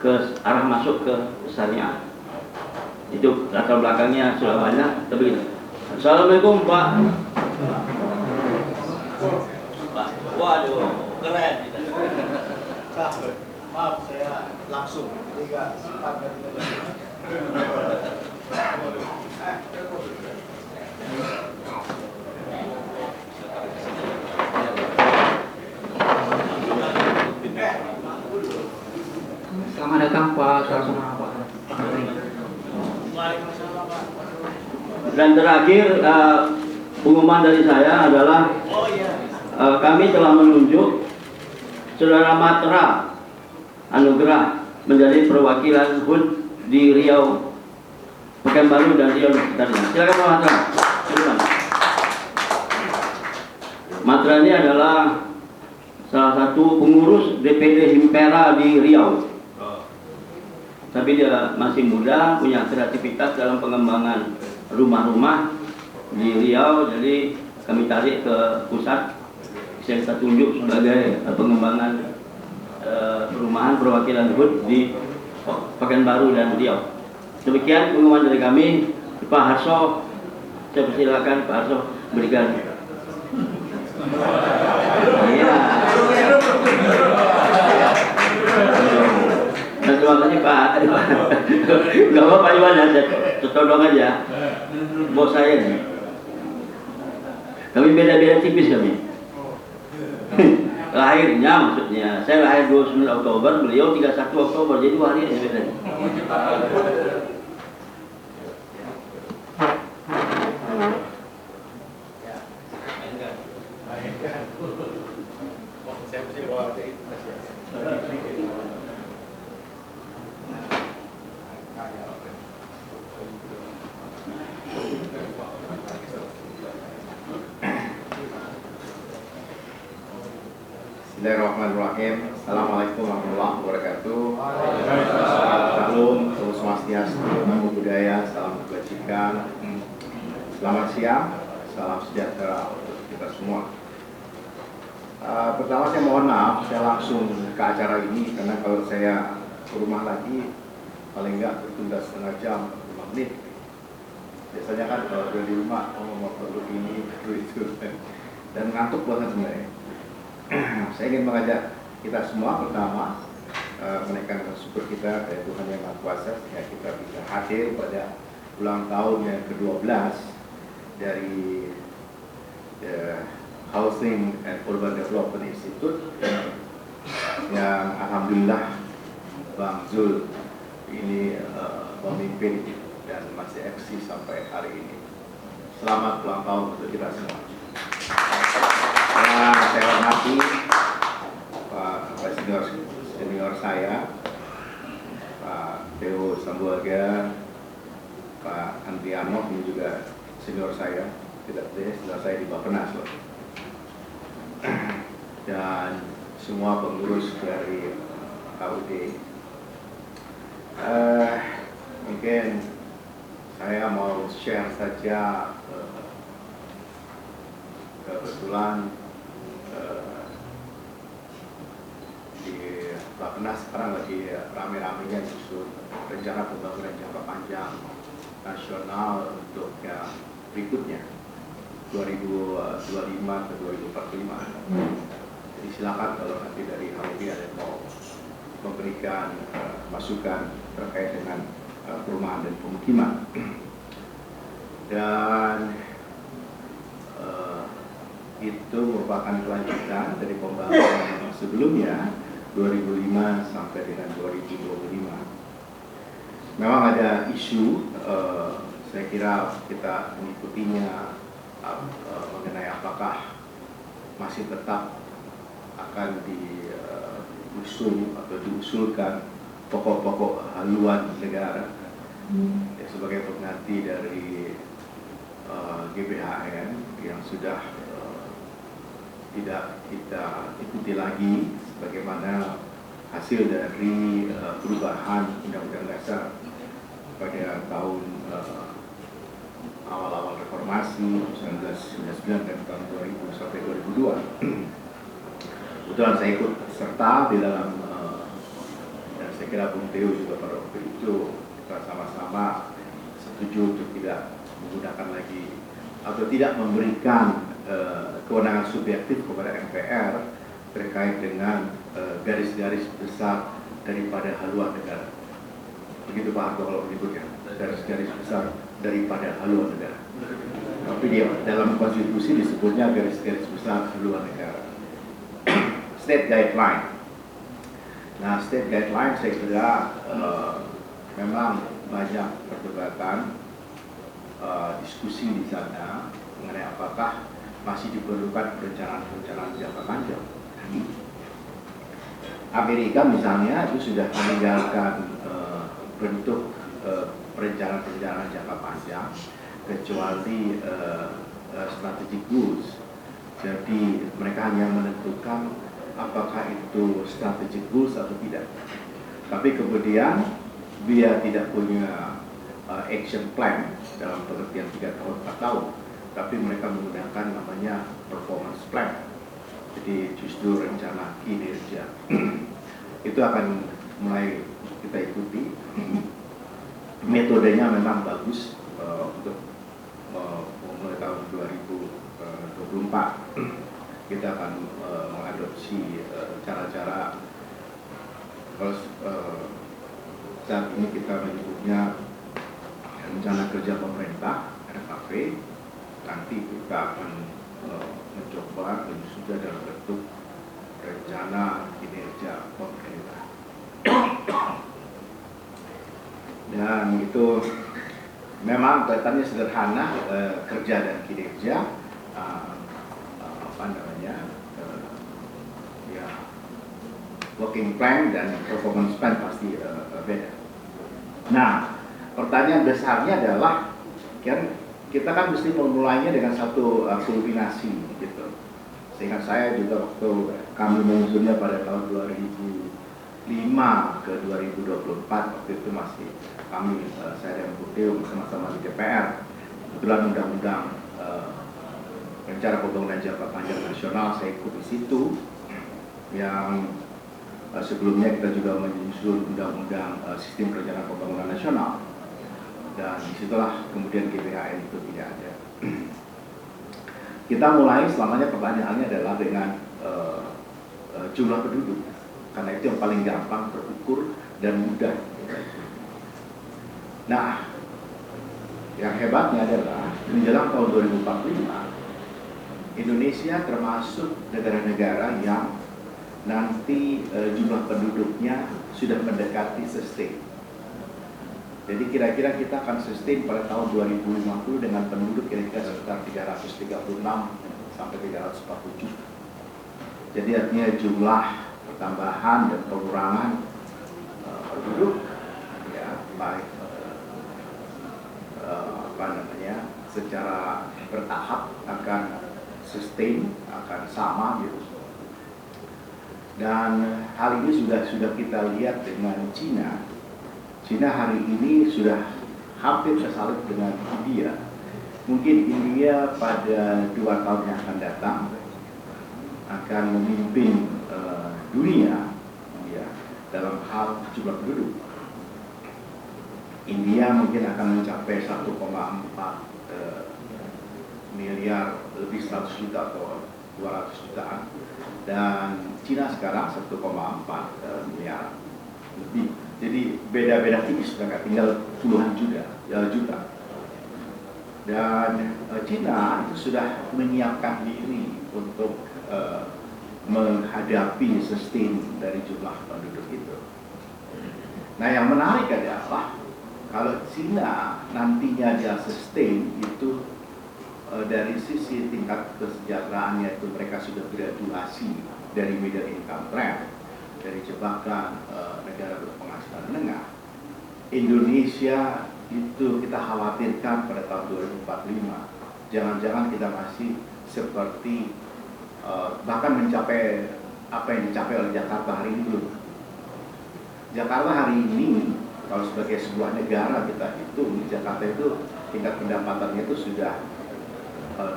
ke arah masuk ke syariah. Itu latar belakangnya sudah banyak. Tapi Assalamualaikum Pak. Waduh, keren. Maaf, saya langsung 3-4 dari Selamat datang Pak Sarsono, Pak. Dan terakhir pengumuman dari saya adalah kami telah menunjuk Saudara Matra Anugerah menjadi perwakilan HUD di Riau, Pekanbaru dan Riau sekitarnya. Silakan Pak Matra. Silakan. Matra ini adalah salah satu pengurus DPD Himpera di Riau. Tapi dia masih muda, punya kreativitas dalam pengembangan rumah-rumah di Riau. Jadi kami tarik ke pusat, saya kita tunjuk sebagai pengembangan perumahan perwakilan HUD di Pekanbaru dan Riau. Demikian pengumuman dari kami. Pak Harso, saya persilakan Pak Harso berikan. Dan terima kasih Pak. Gak apa-apa Iwan ya, tolong aja. Bos saya nih. Kami beda-beda tipis kami. Lahirnya maksudnya, saya lahir 29 Oktober, beliau 31 Oktober, jadi 2 hari aja bedanya. Bismillahirrahmanirrahim. Assalamualaikum warahmatullahi wabarakatuh. Salam, Om Swastiastu, Namo Buddhaya, salam kebajikan. Selamat siang, salam sejahtera untuk kita semua. Pertama saya mohon maaf, saya langsung ke acara ini karena kalau saya ke rumah lagi paling enggak tertunda setengah jam, 5 menit. Biasanya kan kalau udah di rumah mau perlu ini, perlu itu, dan ngantuk banget sebenarnya. Saya ingin mengajak kita semua pertama menaikkan syukur kita kepada Tuhan Yang Maha Kuasa sehingga kita bisa hadir pada ulang tahun yang ke-12 dari Housing and Urban Development Institute yang alhamdulillah Bang Zul ini memimpin dan masih eksis sampai hari ini. Selamat ulang tahun untuk kita semua. Saya hormati Pak senior saya, Pak Teo Sambuaga, Pak Andriano, ini juga senior saya, senior saya di Bappenas loh. Dan semua pengurus dari KUD. Mungkin mungkin saya mau share saja kebetulan di Bappenas sekarang lagi rame-ramenya justru rencana pembangunan jangka panjang nasional untuk yang berikutnya 2025 ke 2045. Jadi silakan kalau nanti dari HMB ada yang mau memberikan masukan terkait dengan perumahan dan pemukiman. Dan itu merupakan kelanjutan dari pembahasan sebelumnya 2005 sampai dengan 2025. Memang ada isu, saya kira kita mengikutinya mengenai apakah masih tetap akan diusulkan pokok-pokok haluan negara ya, sebagai pengganti dari GBHN yang sudah tidak kita ikuti lagi sebagaimana hasil dari perubahan Undang-Undang Dasar pada tahun awal-awal reformasi 1999 dan tahun 2000 sampai 2002. Kebetulan saya ikut serta di dalam dan saya kira Bung Teo juga pada waktu itu kita sama-sama setuju untuk tidak menggunakan lagi atau tidak memberikan kewenangan subjektif kepada MPR terkait dengan garis-garis besar daripada haluan negara. Begitu Pak Harto kalau menyebutnya, garis-garis besar daripada haluan negara. Tapi di dalam konstitusi disebutnya garis-garis besar haluan negara. State guideline. Nah, state guideline saya kira memang banyak perdebatan, diskusi di sana mengenai apakah masih diperlukan perencanaan jangka panjang. Amerika misalnya itu sudah meninggalkan bentuk perencanaan jangka panjang kecuali strategic goals. Jadi mereka hanya menentukan apakah itu strategic goals atau tidak. Tapi kemudian dia tidak punya action plan dalam pengertian 3 tahun 4 tahun, tapi mereka menggunakan namanya performance plan. Jadi justru rencana kinerja itu akan mulai kita ikuti. Metodenya memang bagus untuk mulai tahun 2024 kita akan mengadopsi cara-cara saat ini kita menyebutnya rencana kerja pemerintah RKP. Nanti kita akan mencoba menyusunnya dalam bentuk rencana kinerja pemerintah. Dan itu memang kelihatannya sederhana, kerja dan kinerja, ya working plan dan performance plan pasti beda. Nah, pertanyaan besarnya adalah kan kita kan mesti memulainya dengan satu kulminasi gitu. Sehingga saya juga waktu kami mengusulnya pada tahun 2005 ke 2024, waktu itu masih kami, saya dan Bu Teo bersama-sama di DPR. Kebetulan undang-undang rencana pembangunan jangka panjang nasional saya ikut di situ. Yang sebelumnya kita juga menyusun undang-undang sistem perencanaan pembangunan nasional. Dan disitulah kemudian GBHN itu tidak ada. Kita mulai, selamanya pertanyaannya adalah dengan jumlah penduduk, karena itu yang paling gampang terukur dan mudah. Nah, yang hebatnya adalah menjelang tahun 2045 Indonesia termasuk negara-negara yang nanti jumlah penduduknya sudah mendekati sustain. Jadi kira-kira kita akan sustain pada tahun 2050 dengan penduduk kira-kira sekitar 336 sampai 340 juta. Jadi artinya jumlah pertambahan dan pengurangan penduduk ya baik secara bertahap akan sustain, akan sama gitu. Dan hal ini sudah kita lihat dengan Cina. Cina hari ini sudah hampir sesalib dengan India. Mungkin India pada 2 tahun yang akan datang akan memimpin dunia ya, dalam hal jumlah penduduk. India mungkin akan mencapai 1,4 miliar, lebih 100 juta atau 200 jutaan, dan Cina sekarang 1,4 miliar lebih. Jadi beda-beda tipis, mereka tinggal puluhan juta. Dan Cina itu sudah menyiapkan diri untuk menghadapi sustain dari jumlah penduduk itu. Nah, yang menarik adalah kalau Cina nantinya dia sustain itu dari sisi tingkat kesejahteraannya itu mereka sudah graduasi dari middle income trap, dari jebakan negara berpenghasilan menengah. Indonesia itu kita khawatirkan pada tahun 2045 jangan-jangan kita masih seperti bahkan mencapai apa yang dicapai oleh Jakarta hari ini belum. Jakarta hari ini kalau sebagai sebuah negara kita hitung, Jakarta itu tingkat pendapatannya itu sudah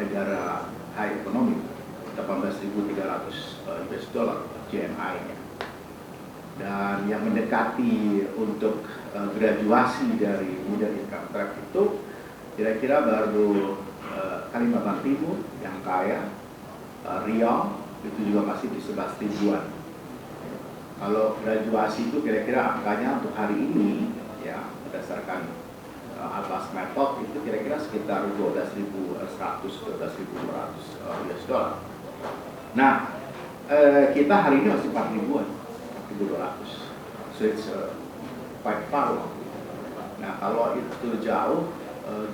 negara high economy, 18.300 US dollar GNI-nya. Dan yang mendekati untuk graduasi dari middle income trap itu kira-kira baru Kalimantan Timur yang kaya, Riau itu juga masih di 11 ribuan. Kalau graduasi itu kira-kira angkanya untuk hari ini ya berdasarkan Atlas Method itu kira-kira sekitar 12.100 12.200 US dollar. Nah, kita hari ini masih 4 ribuan, 4.200. So it's quite far. Nah, kalau itu jauh,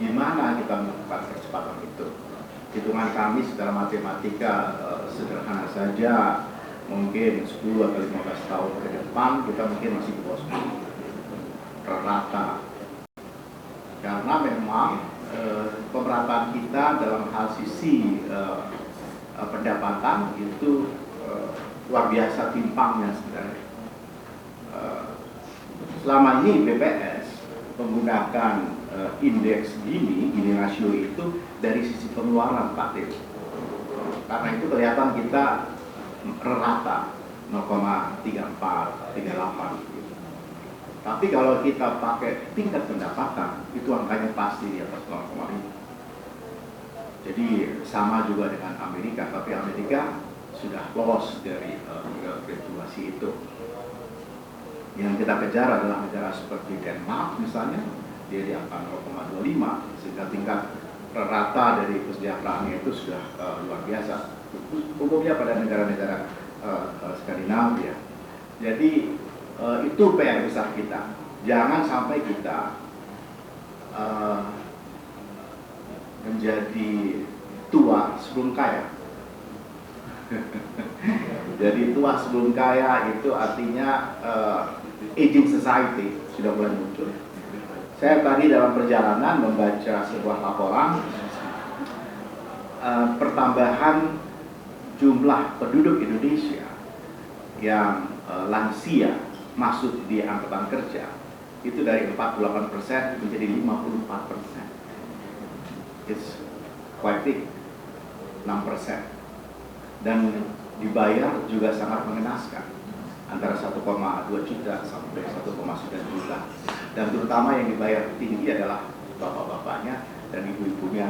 gimana kita melakukan percepatan itu? Hitungan kami secara matematika sederhana saja, mungkin 10 atau 15 tahun ke depan kita mungkin masih di bawah 10 rata. Karena memang pemerataan kita dalam hal sisi pendapatan itu luar biasa timpangnya sebenarnya. Selama ini BPS menggunakan indeks Gini rasio itu dari sisi pengeluaran Pak Dew. Karena itu kelihatan kita rata 0,34, 38. Tapi kalau kita pakai tingkat pendapatan, itu angkanya pasti di atas 0,5. Jadi sama juga dengan Amerika, tapi Amerika sudah lolos dari graduasi itu. Yang kita kejar adalah negara seperti Denmark misalnya, dia di angka 0,25, sehingga tingkat rata dari kesejahteraannya itu sudah luar biasa. Umumnya pada negara-negara Skandinavia. Jadi itu PR besar kita. Jangan sampai kita menjadi tua sebelum kaya. Jadi tua sebelum kaya itu artinya aging society sudah mulai muncul. Saya tadi dalam perjalanan membaca sebuah laporan pertambahan jumlah penduduk Indonesia yang lansia masuk di angkatan kerja itu dari 48% menjadi 54%. It's quite big, 6%. Dan dibayar juga sangat mengenaskan, antara 1,2 juta sampai 1,9 juta. Dan terutama yang dibayar tinggi adalah bapak-bapaknya dan ibu-ibunya.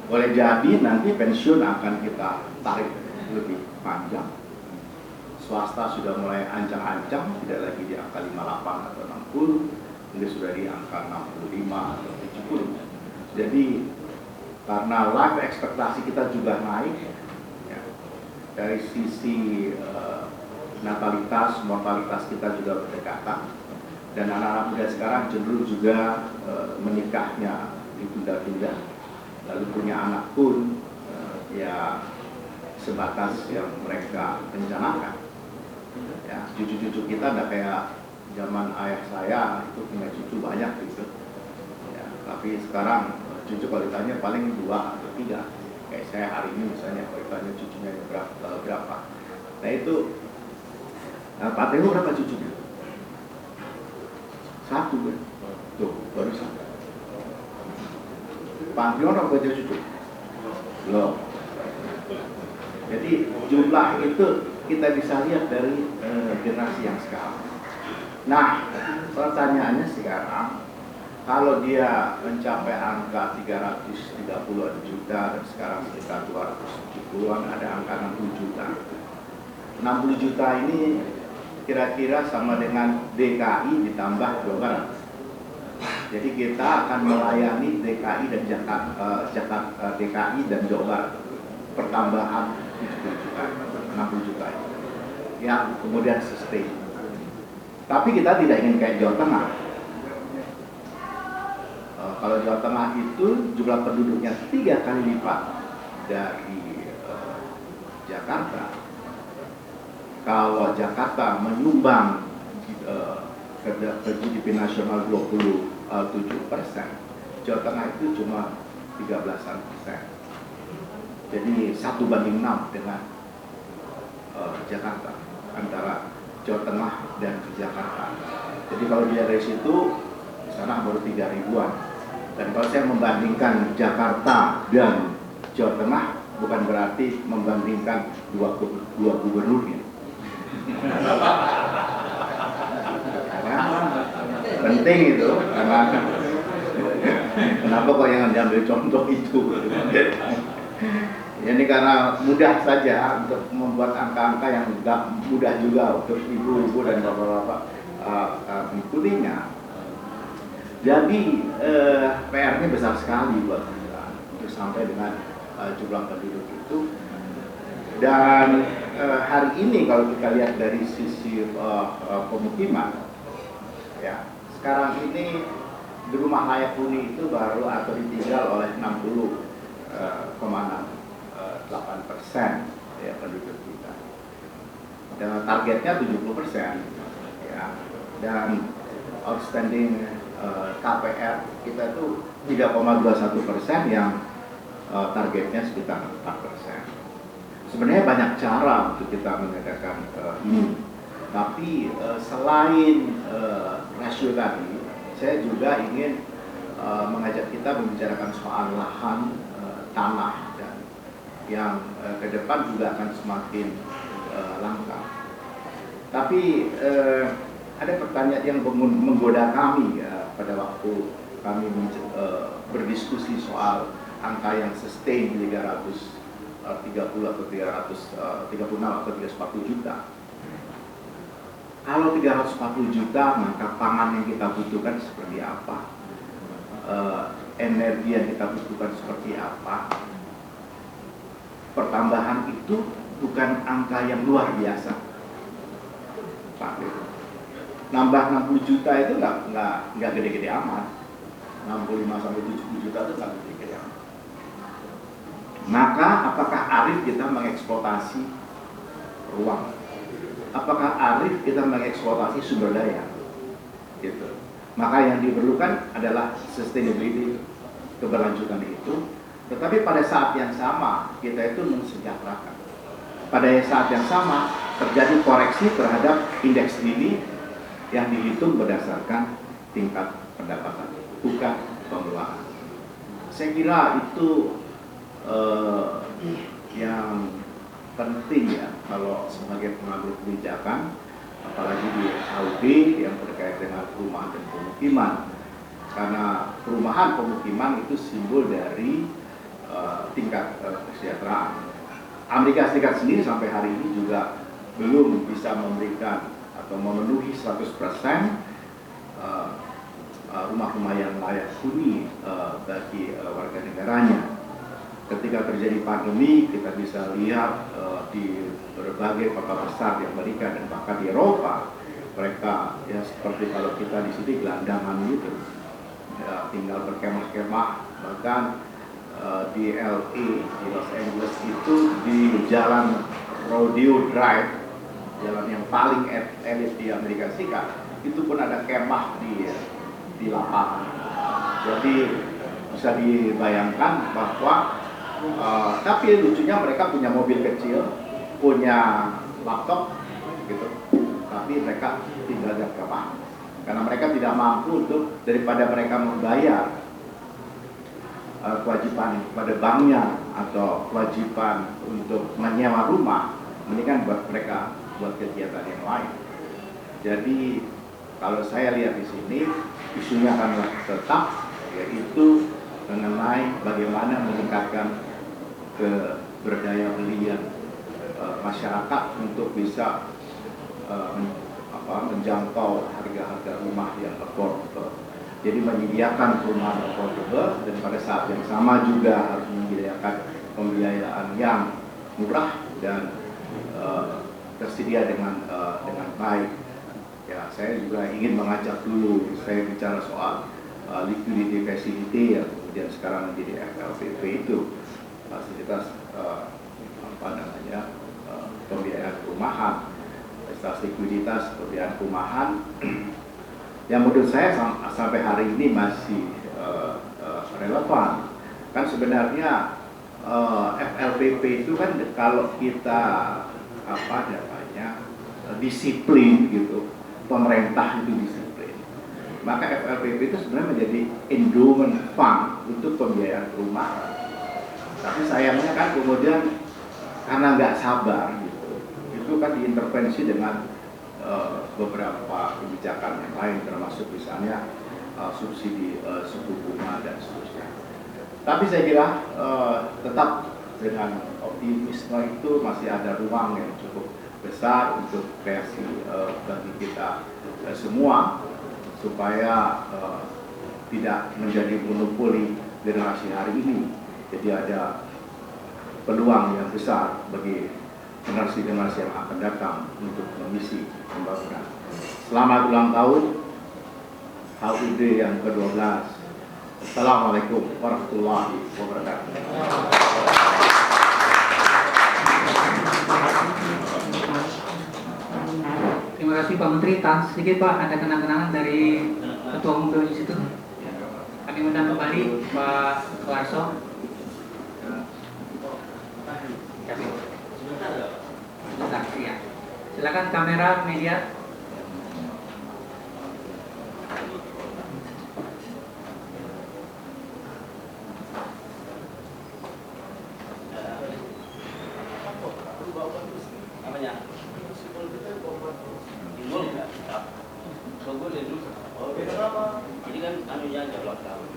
Boleh jadi nanti pensiun akan kita tarik lebih panjang. Swasta sudah mulai ancang-ancang, tidak lagi di angka 58 atau 60, mungkin sudah di angka 65 atau 70. Jadi karena life ekspektasi kita juga naik, ya, dari sisi natalitas, mortalitas kita juga berdekatan, dan anak-anak muda sekarang cenderung juga menikahnya ditunda-tunda, lalu punya anak pun ya sebatas yang mereka rencanakan. Ya, cucu-cucu kita tidak kayak zaman ayah saya itu punya cucu banyak gitu. Ya, tapi sekarang cucu kalau ditanya paling 2 atau 3. Kayak saya hari ini misalnya kalau ditanya cucunya berapa. Nah itu Pak Teguh berapa cucunya? Satu kan? Tuh, baru satu. Pak Andriono baca cukup? Belum. Jadi jumlah itu kita bisa lihat dari generasi yang sekarang. Nah, pertanyaannya sekarang, kalau dia mencapai angka 330 juta dan sekarang sekitar 270-an, ada angka 60 juta. 60 juta ini kira-kira sama dengan DKI ditambah Jawa Barat. Jadi kita akan melayani DKI dan Jakarta, DKI dan Jawa Barat. Pertambahan 70 juta, 60 juta itu. Yang kemudian sustain. Tapi kita tidak ingin kayak Jawa Tengah. Kalau Jawa Tengah itu jumlah penduduknya 3 kali lipat dari Jakarta. Kalau Jakarta menyumbang ke GDP nasional 27%, Jawa Tengah itu cuma 13%. Jadi 1:6 dengan Jakarta, antara Jawa Tengah dan Jakarta. Jadi kalau dia dari situ, di sana baru 3 ribuan. Dan kalau saya membandingkan Jakarta dan Jawa Tengah, bukan berarti membandingkan dua gubernurnya. Karena penting itu, karena kenapa kok yang diambil contoh itu? Ini karena mudah saja untuk membuat angka-angka yang tidak mudah juga untuk ibu-ibu dan bapak-bapak mengikutinya. Jadi PR-nya besar sekali buat kita untuk sampai dengan jumlah penduduk itu. Dan hari ini kalau kita lihat dari sisi pemukiman, ya sekarang ini di rumah layak huni itu baru atau ditinggal oleh 60,8% ya penduduk kita. Dan targetnya 70%, ya. Dan outstanding KPR kita itu 3,21% yang targetnya sekitar 4%. Sebenarnya banyak cara untuk kita mengadakan ini. Tapi selain rasio tadi, saya juga ingin mengajak kita membicarakan soal lahan, tanah, dan yang ke depan juga akan semakin langka. Tapi ada pertanyaan yang menggoda kami ya, pada waktu kami berdiskusi soal angka yang sustain 330 atau 336 atau 340 juta. Kalau 340 juta, maka pangan yang kita butuhkan seperti apa? Energi yang kita butuhkan seperti apa? Pertambahan itu bukan angka yang luar biasa. Pak, nambah 60 juta itu nggak gede-gede amat. 65 sampai 70 juta itu nggak gede-gede amat. Maka apakah arif kita mengeksploitasi ruang? Apakah arif kita mengeksploitasi sumber daya? Gitu. Maka yang diperlukan adalah sustainability, keberlanjutan itu. Tetapi pada saat yang sama kita itu mensejahterakan. Pada saat yang sama terjadi koreksi terhadap indeks ini yang dihitung berdasarkan tingkat pendapatan, bukan pengeluaran. Saya kira itu yang penting ya kalau sebagai pengambil kebijakan, apalagi di HUB yang terkait dengan perumahan dan pemukiman, karena perumahan pemukiman itu simbol dari tingkat kesejahteraan. Amerika Serikat sendiri sampai hari ini juga belum bisa memberikan atau memenuhi 100% rumah-rumah yang layak huni bagi warga negaranya. Ketika terjadi pandemi, kita bisa lihat di berbagai kota besar di Amerika dan bahkan di Eropa, mereka ya seperti kalau kita di sini gelandangan gitu, ya, tinggal berkemah-kemah. Bahkan di LA, di Los Angeles itu di jalan Rodeo Drive, jalan yang paling elit di Amerika Serikat, itu pun ada kemah di lapangan. Jadi bisa dibayangkan bahwa tapi lucunya mereka punya mobil kecil, punya laptop gitu, tapi mereka tinggal di kemah. karena mereka tidak mampu untuk daripada mereka membayar kewajiban pada banknya atau kewajiban untuk menyewa rumah, mendingan buat mereka buat kegiatan yang lain. Jadi kalau saya lihat di sini isunya akan tetap, yaitu mengenai bagaimana meningkatkan keberdayaan masyarakat untuk bisa menjangkau harga-harga rumah yang affordable. Jadi menyediakan perumahan affordable dan pada saat yang sama juga harus menyediakan pembiayaan yang murah dan tersedia dengan baik. Ya, saya juga ingin mengajak dulu, saya bicara soal liquidity facility yang kemudian sekarang menjadi FLPP itu fasilitas pembiayaan perumahan, fasilitas likuiditas pembiayaan perumahan yang menurut saya sampai hari ini masih relevan. Kan sebenarnya FLPP itu kan kalau kita disiplin gitu, pemerintah itu disiplin, maka FLPP itu sebenarnya menjadi endowment fund untuk pembiayaan perumahan. Tapi sayangnya kan kemudian karena nggak sabar gitu, itu kan diintervensi dengan beberapa kebijakan yang lain, termasuk misalnya subsidi suku bunga dan seterusnya. Tapi saya kira tetap dengan optimisme itu masih ada ruang yang cukup besar untuk kreasi bagi kita semua, supaya tidak menjadi monopoli generasi hari ini. Jadi ada peluang yang besar bagi generasi-generasi yang akan datang untuk mengisi pembangunan. Selamat ulang tahun HUD yang ke-12. Assalamualaikum warahmatullahi wabarakatuh. Terima kasih Pak Menteri. Sedikit Pak, ada kenang-kenangan dari Ketua Umum BOI situ. Kami undang kembali Pak Warso. Sebentar, ya. Silakan kamera media. Ini kan anunya aja ulang tahun.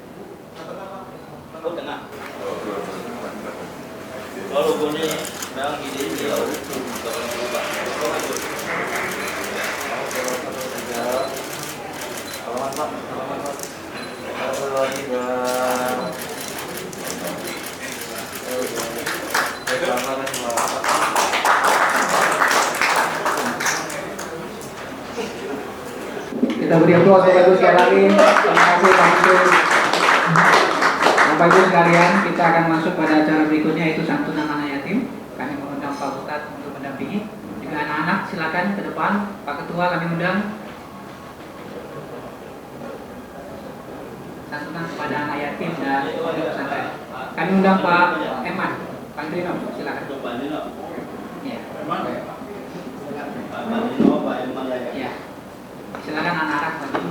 Oh tengah. Kalau logonya memang ide dia nggak boleh berubah. Kita beri applause Bapak Ibu sekali lagi. Terima kasih Pak Menteri. Bapak Ibu sekalian, kita akan masuk pada acara berikutnya, yaitu santunan anak yatim. Kami mengundang Pak Ustadz untuk mendampingi. Juga anak-anak silakan ke depan. Pak Ketua kami undang. Santunan kepada anak yatim dan pondok pesantren. Kami undang Pak Eman. Pak Trino, silakan. Ya. Ya. Silakan anak-anak maju.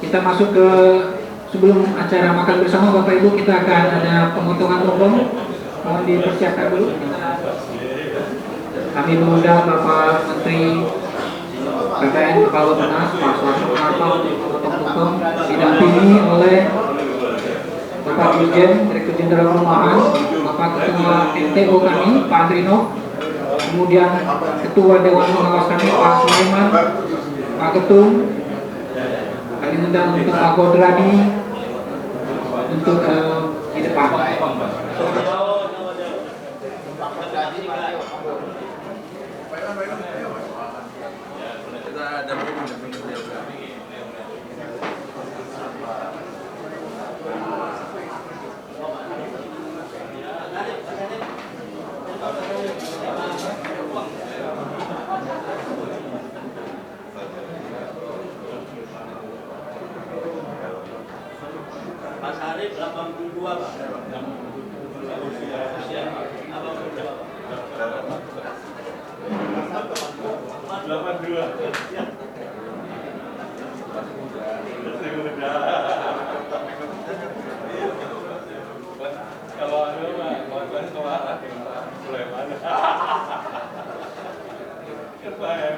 Kita masuk ke sebelum acara makan bersama Bapak Ibu, kita akan ada pemotongan tumpeng. Mohon dipersiapkan dulu. Kami mengundang Bapak Menteri PPN Kepala Bappenas Pak Suharto Monoarfa untuk memotong tumpeng, didampingi oleh Bapak Dirjen Direktur Jenderal Perumahan, Bapak Ketua MTO kami Pak Andrino, kemudian Ketua Dewan Pengawas kami Pak Sulaiman, Pak Ketum. Kami undang untuk Pak Godrani untuk di depan. Mas Arif 82 Pak. Usia abang berapa Pak? 82. Kalau anu mah kawan-kawan sekolah Sulaiman. Kebayang.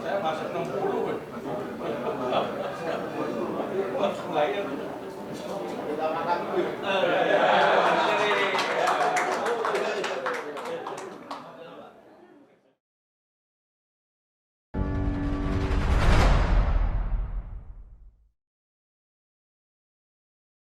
Saya masuk 60. Langsung lahir. Kita makan dulu.